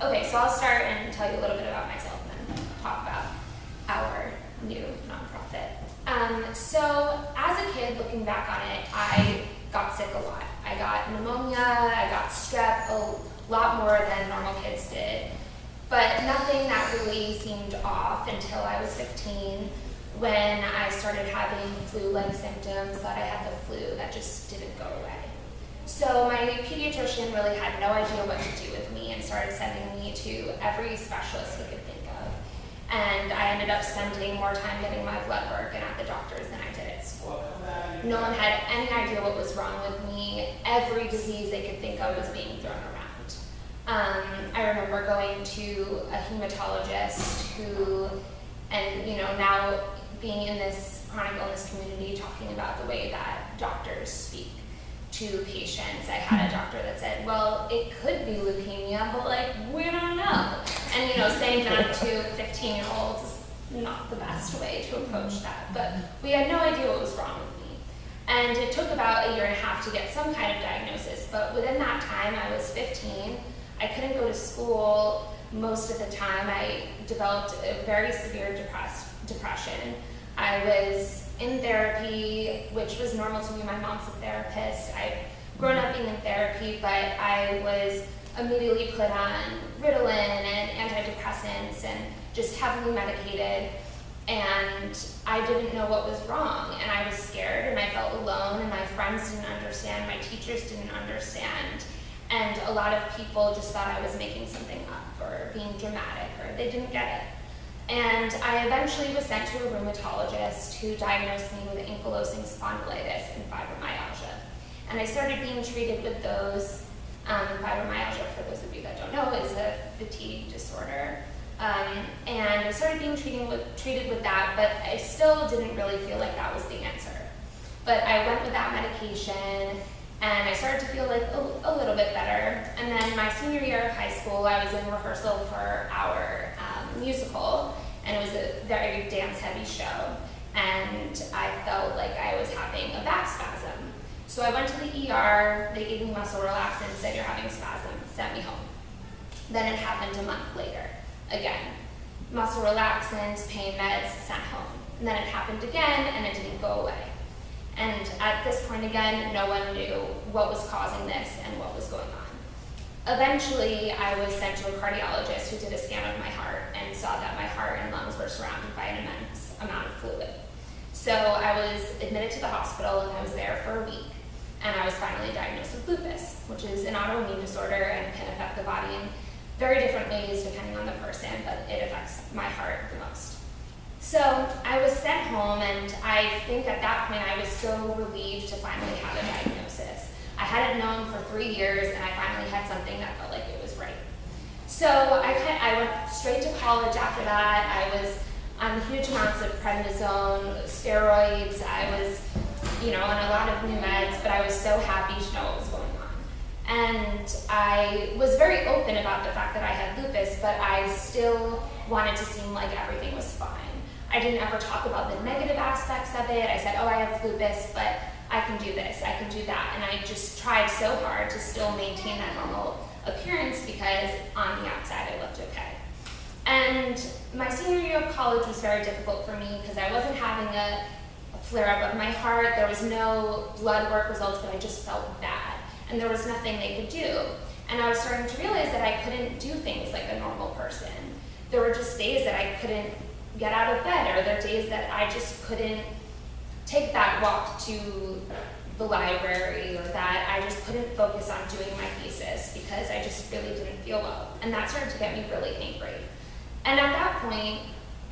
Okay, so I'll start and tell you a little bit about myself and then talk about our new nonprofit. So as a kid, looking back on it, I got sick a lot. I got pneumonia, I got strep, a lot more than normal kids did. But nothing that really seemed off until I was 15 when I started having flu-like symptoms, thought I had the flu that just didn't go away. So my pediatrician really had no idea what to do with me and started sending me to every specialist he could think of. And I ended up spending more time getting my blood work and at the doctor's than I did at school. No one had any idea what was wrong with me. Every disease they could think of was being thrown around. I remember going to a hematologist who, and now being in this chronic illness community, talking about the way that doctors speak to patients. I had a doctor that said, well, it could be leukemia, but we don't know. And saying that to 15-year-olds is not the best way to approach that. But we had no idea what was wrong with me. And it took about a year and a half to get some kind of diagnosis. But within that time, I was 15. I couldn't go to school most of the time. I developed a very severe depression. I was in therapy, which was normal to me. My mom's a therapist. I've grown up being in therapy, but I was immediately put on Ritalin and antidepressants and just heavily medicated. And I didn't know what was wrong, and I was scared, and I felt alone, and my friends didn't understand, my teachers didn't understand, and a lot of people just thought I was making something up or being dramatic, or they didn't get it. And I eventually was sent to a rheumatologist who diagnosed me with ankylosing spondylitis and fibromyalgia. And I started being treated with those. Fibromyalgia, for those of you that don't know, is a fatigue disorder. And I started being treated with that, but I still didn't really feel like that was the answer. But I went with that medication, and I started to feel a little bit better. And then my senior year of high school, I was in rehearsal for our musical, and it was a very dance-heavy show, and I felt like I was having a back spasm. So I went to the ER, they gave me muscle relaxants, said you're having spasm, sent me home. Then it happened a month later. Again, muscle relaxants, pain meds, sent home. And then it happened again, and it didn't go away. And at this point again, no one knew what was causing this and what was going on. Eventually, I was sent to a cardiologist who did a scan of my heart and saw that my heart and lungs were surrounded by an immense amount of fluid. So I was admitted to the hospital, and I was there for a week. And I was finally diagnosed with lupus, which is an autoimmune disorder and can affect the body in very different ways depending on the person, but it affects my heart the most. So I was sent home, and I think at that point I was so relieved to finally have a diagnosis. I hadn't known for 3 years, and I finally had something that felt like it was right. So I went straight to college after that. I was on huge amounts of prednisone, steroids. I was, on a lot of new meds, but I was so happy to know what was going on. And I was very open about the fact that I had lupus, but I still wanted to seem like everything was fine. I didn't ever talk about the negative aspects of it. I said, I have lupus, but I can do this, I can do that. And I just tried so hard to still maintain that normal appearance because on the outside I looked okay. And my senior year of college was very difficult for me because I wasn't having a flare-up of my heart. There was no blood work results, but I just felt bad. And there was nothing they could do. And I was starting to realize that I couldn't do things like a normal person. There were just days that I couldn't get out of bed, or there were days that I just couldn't take that walk to the library, or that I just couldn't focus on doing my thesis because I just really didn't feel well. And that started to get me really angry. And at that point,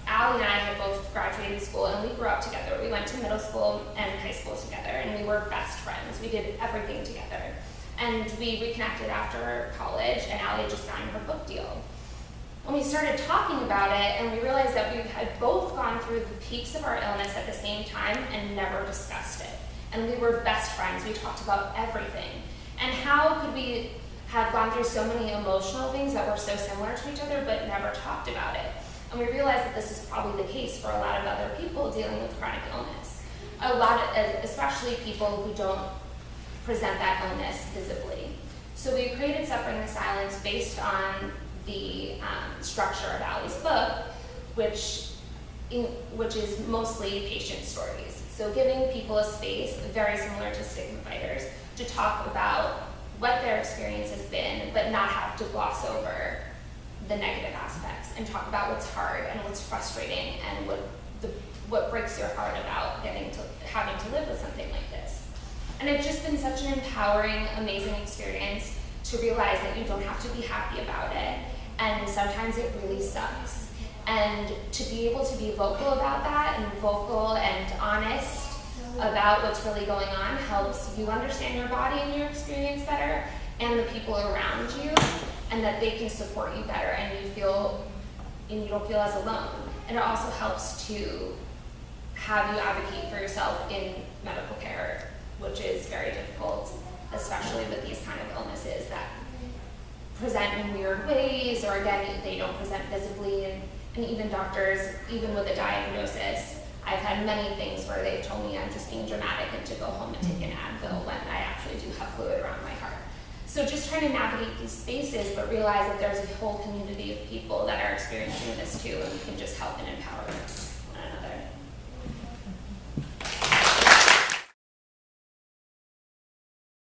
Allie and I had both graduated school, and we grew up together. We went to middle school and high school together, and we were best friends. We did everything together. And we reconnected after college, and Allie had just gotten her book deal. And we started talking about it, and we realized that we had both gone through the peaks of our illness at the same time and never discussed it. And we were best friends. We talked about everything. And how could we have gone through so many emotional things that were so similar to each other but never talked about it? And we realized that this is probably the case for a lot of other people dealing with chronic illness. Especially people who don't present that illness visibly. So we created Suffering in Silence based on the structure of Allie's book, which is mostly patient stories. So giving people a space, very similar to Stigma Fighters, to talk about what their experience has been, but not have to gloss over the negative aspects, and talk about what's hard and what's frustrating and what breaks your heart about having to live with something like this. And it's just been such an empowering, amazing experience to realize that you don't have to be happy about it, and sometimes it really sucks. And to be able to be vocal about that, and vocal and honest about what's really going on, helps you understand your body and your experience better, and the people around you, and that they can support you better, and you don't feel as alone. And it also helps to have you advocate for yourself in medical care, which is very difficult, especially with these kind of illnesses that present in weird ways, or again, they don't present visibly. And even doctors, even with a diagnosis, I've had many things where they've told me I'm just being dramatic and to go home and take an Advil when I actually do have fluid around my heart. So just trying to navigate these spaces, but realize that there's a whole community of people that are experiencing this too, and we can just help and empower them.